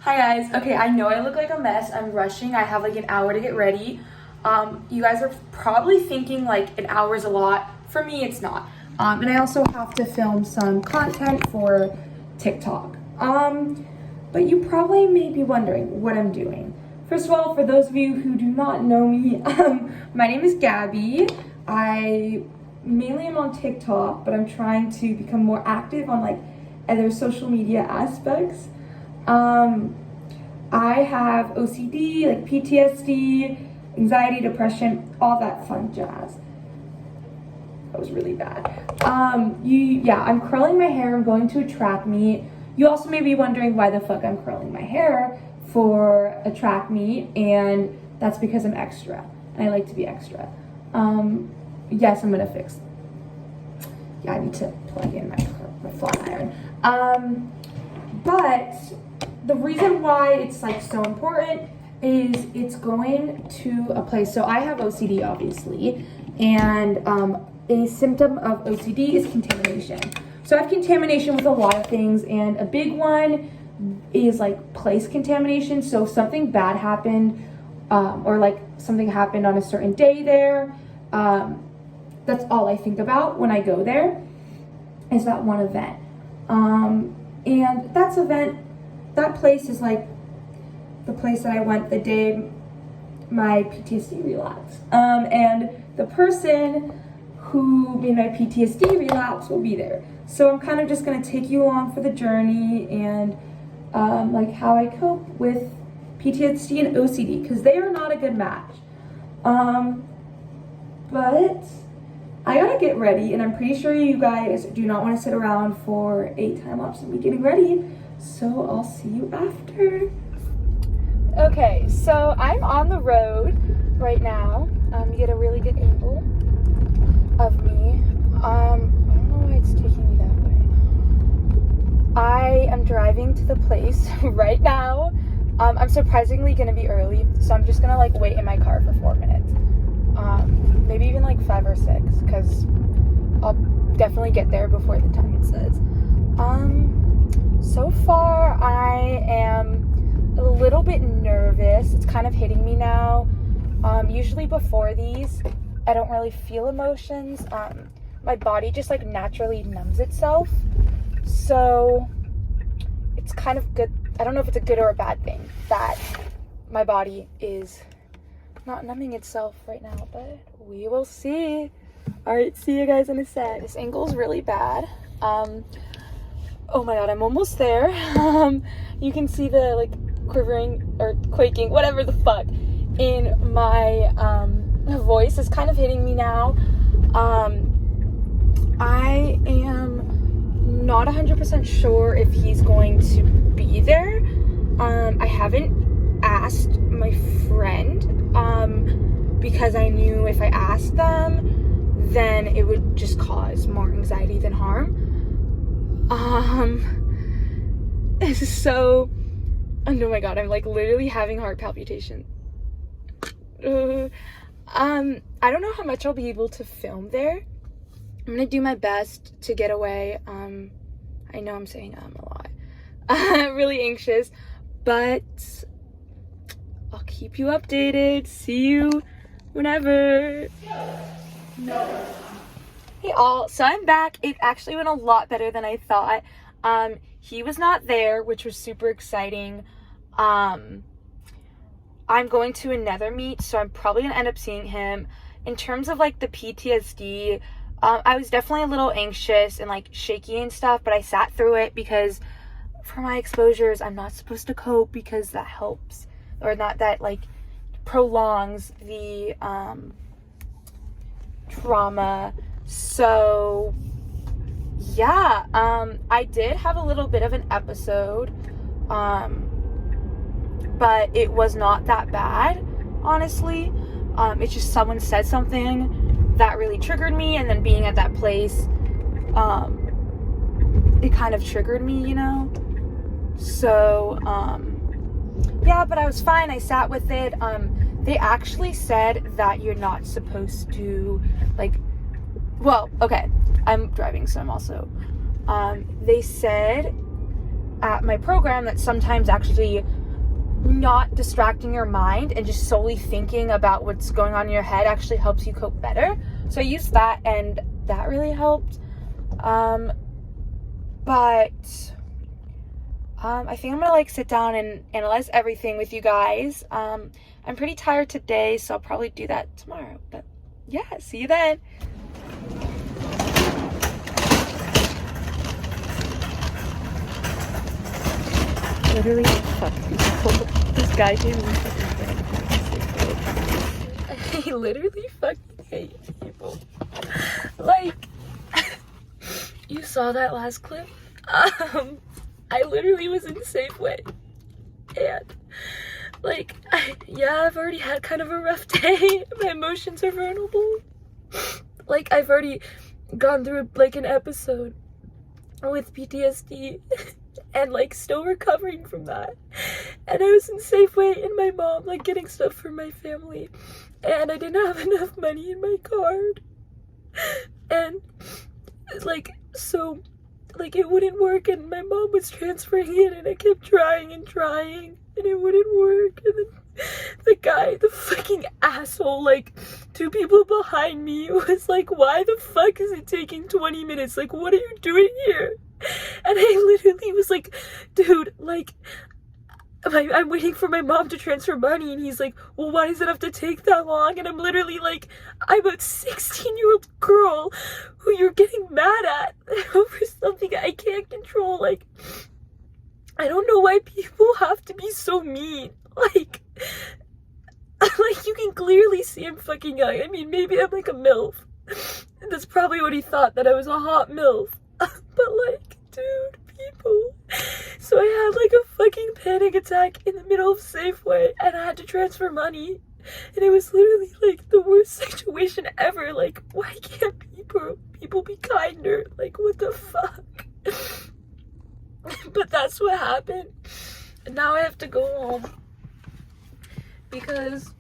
Hi guys. Okay, I know I look like a mess. I'm rushing. I have like an hour to get ready. You guys are probably thinking like an hour is a lot. For me, it's not. And I also have to film some content for TikTok. But you probably may be wondering what I'm doing. First of all, for those of you who do not know me, my name is Gabby. I mainly am on TikTok, but I'm trying to become more active on like other social media aspects. I have OCD, like PTSD, anxiety, depression, all that fun jazz. That was really bad. I'm curling my hair. I'm going to a track meet. You also may be wondering why the fuck I'm curling my hair for a track meet, and that's because I'm extra, and I like to be extra. Yes, I'm gonna fix. Yeah, I need to plug in my flat iron. But the reason why it's like so important is it's going to a place. So I have OCD, obviously, and a symptom of OCD is contamination. So I have contamination with a lot of things, and a big one is like place contamination. So if something bad happened, or like something happened on a certain day there, that's all I think about when I go there, is that one event. And that place is like the place that I went the day my PTSD relapsed. And the person who made my PTSD relapse will be there. So I'm kind of just gonna take you along for the journey and like how I cope with PTSD and OCD, because they are not a good match. But I gotta get ready, and I'm pretty sure you guys do not want to sit around for a time lapse of me getting ready. So I'll see you after. Okay, so I'm on the road right now. You get a really good angle of me. I don't know why it's taking me that way. I am driving to the place right now. I'm surprisingly gonna be early, so I'm just gonna like wait in my car for 4 minutes. Maybe even like 5 or 6, because I'll definitely get there before the time it says. So far I am a little bit nervous. It's kind of hitting me now. Usually before these, I don't really feel emotions. My body just like naturally numbs itself. So it's kind of good. I don't know if it's a good or a bad thing that my body is not numbing itself right now, but we will see. All right, see you guys in a sec. This angle is really bad. Oh my god, I'm almost there. You can see the like quivering or quaking, whatever the fuck, in my voice is kind of hitting me now. I am not 100% sure if he's going to be there. I haven't asked my friend because I knew if I asked them, then it would just cause more anxiety than harm. This is so, oh my god, I'm like literally having heart palpitation. I don't know how much I'll be able to film there. I'm gonna do my best to get away. I know I'm saying a lot. I'm really anxious, but I'll keep you updated. See you whenever. No. Hey all, so I'm back. It actually went a lot better than I thought. He was not there, which was super exciting. I'm going to another meet, so I'm probably gonna end up seeing him. In terms of like the PTSD, I was definitely a little anxious and like shaky and stuff, but I sat through it because for my exposures, I'm not supposed to cope because that helps, or not, that like prolongs the trauma. So yeah, I did have a little bit of an episode, but it was not that bad, honestly. It's just someone said something that really triggered me, and then being at that place, it kind of triggered me, you know? So, yeah, but I was fine. I sat with it. They actually said that you're not supposed to, like, well, okay, I'm driving, so I'm also, they said at my program that sometimes actually not distracting your mind and just solely thinking about what's going on in your head actually helps you cope better. So I used that, and that really helped. I think I'm gonna like sit down and analyze everything with you guys. I'm pretty tired today, so I'll probably do that tomorrow. But yeah, see you then. Literally, fuck people. This guy gave me fucking I literally fucking hate people. Like, you saw that last clip? I literally was in Safeway, and like, I've already had kind of a rough day. My emotions are vulnerable. Like, I've already gone through like an episode with PTSD and like still recovering from that. And I was in Safeway and my mom like getting stuff for my family, and I didn't have enough money in my card, and like, so like it wouldn't work, and my mom was transferring it, and I kept trying and it wouldn't work. And then the fucking asshole, like 2 people behind me was like, why the fuck is it taking 20 minutes? Like, what are you doing here? And I literally was like, dude, like, I'm waiting for my mom to transfer money, and he's like, well, why does it have to take that long? And I'm literally like, I'm a 16-year-old girl who you're getting mad at over something I can't control. Like, I don't know why people have to be so mean. Like you can clearly see I'm fucking young. I mean, maybe I'm like a MILF. That's probably what he thought, that I was a hot MILF. But like, dude, people. So I had like a fucking panic attack in the middle of Safeway, and I had to transfer money, and it was literally like the worst situation ever. Like, why can't people be kinder? Like, what the fuck? But that's what happened. And now I have to go home because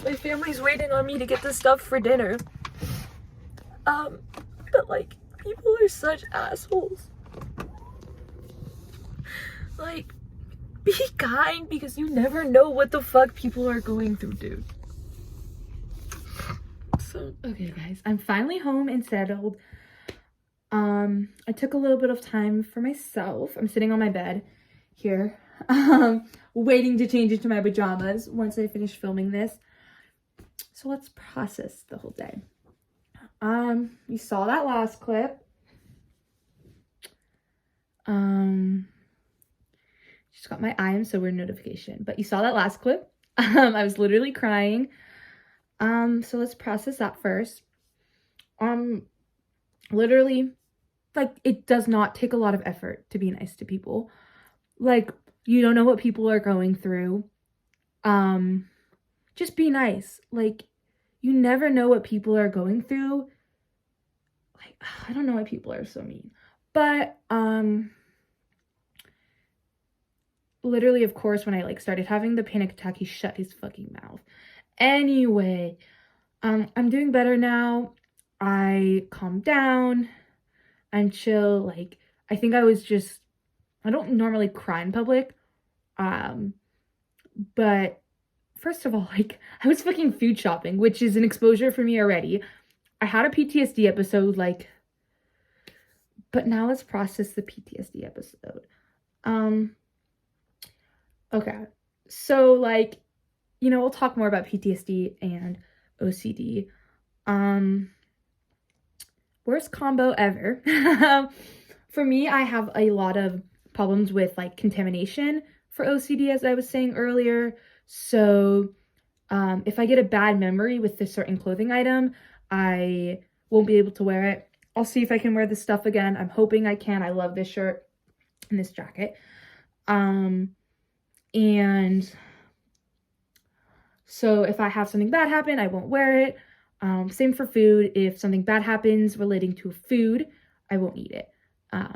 my family's waiting on me to get the stuff for dinner. But like, people are such assholes. Like, be kind, because you never know what the fuck people are going through, dude. So, okay guys, I'm finally home and settled. I took a little bit of time for myself. I'm sitting on my bed here, waiting to change into my pajamas once I finish filming this. So let's process the whole day. You saw that last clip. Just got my I am so weird notification, but you saw that last clip. I was literally crying. So let's process that first. Literally, like, it does not take a lot of effort to be nice to people. Like, you don't know what people are going through. Just be nice. Like, you never know what people are going through. Like, I don't know why people are so mean. But, literally, of course, when I, like, started having the panic attack, he shut his fucking mouth. Anyway, I'm doing better now. I calmed down. I'm chill. Like, I think I don't normally cry in public. But first of all, like, I was fucking food shopping, which is an exposure for me already. I had a PTSD episode, like, but now let's process the PTSD episode. Okay. So, like, you know, we'll talk more about PTSD and OCD. Worst combo ever. For me, I have a lot of problems with, like, contamination for OCD, as I was saying earlier. So, if I get a bad memory with this certain clothing item, I won't be able to wear it. I'll see if I can wear this stuff again. I'm hoping I can. I love this shirt and this jacket. And so if I have something bad happen, I won't wear it. Same for food. If something bad happens relating to food, I won't eat it. Or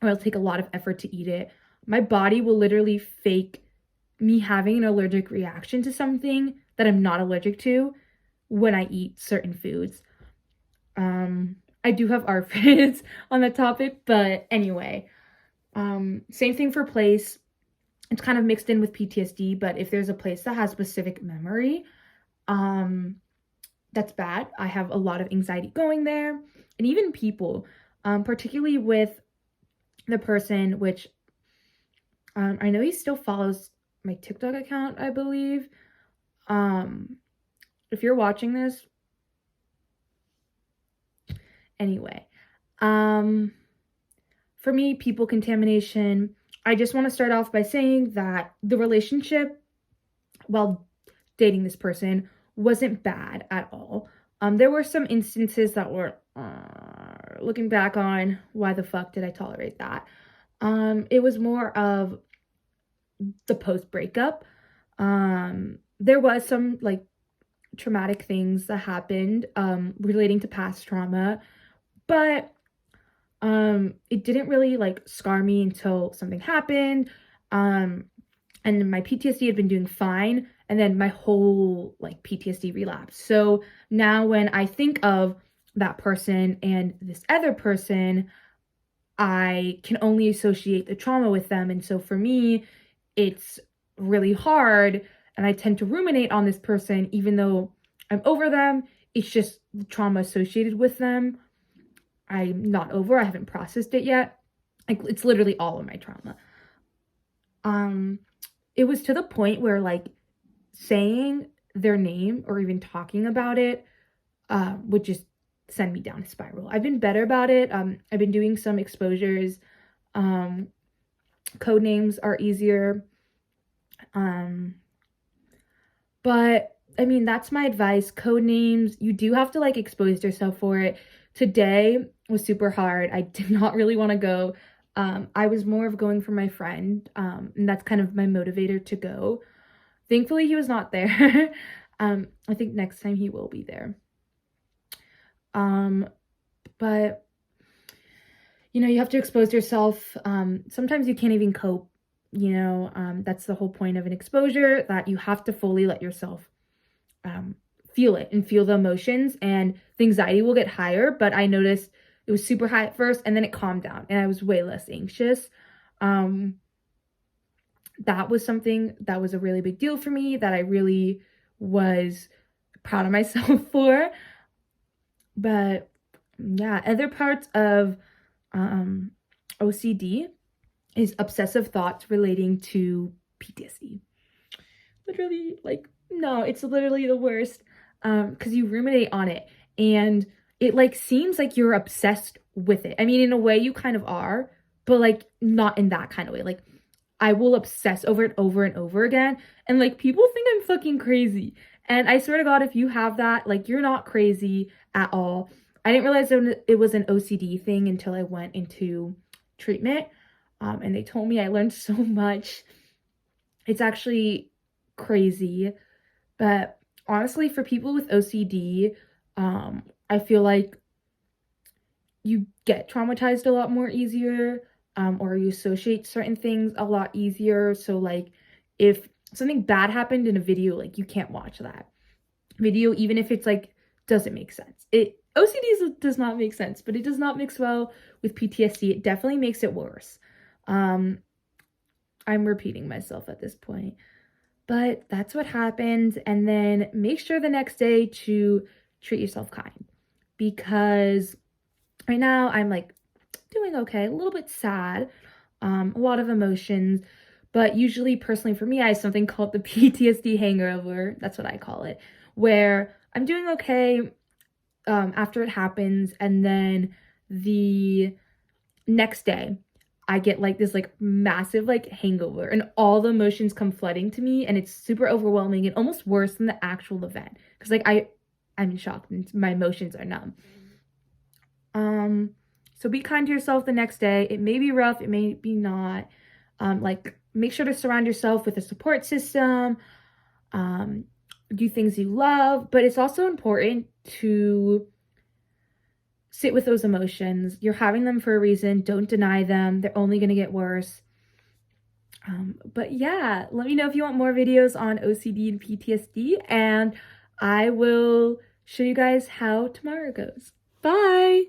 it'll take a lot of effort to eat it. My body will literally fake me having an allergic reaction to something that I'm not allergic to when I eat certain foods. I do have ARFIDs on the topic, but anyway, Same thing for place. It's kind of mixed in with PTSD, but if there's a place that has specific memory, that's bad. I have a lot of anxiety going there. And even people, particularly with the person, which I know he still follows my TikTok account, I believe. If you're watching this, anyway, for me, people contamination, I just want to start off by saying that the relationship while dating this person wasn't bad at all. There were some instances that were, looking back on, why the fuck did I tolerate that? It was more of the post breakup. There was some like traumatic things that happened relating to past trauma, but it didn't really like scar me until something happened. And my PTSD had been doing fine, and then my whole like PTSD relapsed. So now when I think of that person and this other person, I can only associate the trauma with them. And so for me, it's really hard, and I tend to ruminate on this person even though I'm over them. It's just the trauma associated with them I'm not over. I haven't processed it yet. Like, it's literally all of my trauma. It was to the point where like saying their name or even talking about it would just send me down a spiral. I've been better about it. I've been doing some exposures. Code names are easier. But I mean, that's my advice. Code names, you do have to like expose yourself for it. Today was super hard. I did not really want to go. I was more of going for my friend, and that's kind of my motivator to go. Thankfully, he was not there. I think next time he will be there. But you know, you have to expose yourself. Sometimes you can't even cope. You know, that's the whole point of an exposure, that you have to fully let yourself feel it and feel the emotions, and the anxiety will get higher. But I noticed it was super high at first, and then it calmed down and I was way less anxious. That was something that was a really big deal for me, that I really was proud of myself for. But yeah, other parts of OCD is obsessive thoughts relating to PTSD. Literally, like, no, it's literally the worst, because you ruminate on it, and it like seems like you're obsessed with it. I mean, in a way you kind of are, but like not in that kind of way. Like, I will obsess over it over and over again, and like people think I'm fucking crazy. And I swear to God, if you have that, like, you're not crazy at all. I didn't realize it was an OCD thing until I went into treatment, and they told me I learned so much. It's actually crazy. But honestly, for people with OCD, I feel like you get traumatized a lot more easier, or you associate certain things a lot easier. So like, if something bad happened in a video, like, you can't watch that video, even if it's like, doesn't make sense. OCD does not make sense, but it does not mix well with PTSD. It definitely makes it worse. I'm repeating myself at this point. But that's what happens. And then make sure the next day to treat yourself kind, because right now I'm like doing okay, a little bit sad, a lot of emotions, but usually personally for me, I have something called the PTSD hangover. That's what I call it, where I'm doing okay after it happens, and then the next day I get like this like massive like hangover, and all the emotions come flooding to me, and it's super overwhelming and almost worse than the actual event, because like I'm in shock and my emotions are numb. So be kind to yourself the next day. It may be rough, it may be not. Like, make sure to surround yourself with a support system. Do things you love, but it's also important to sit with those emotions. You're having them for a reason. Don't deny them. They're only going to get worse. But yeah, let me know if you want more videos on OCD and PTSD, and I will show you guys how tomorrow goes. Bye!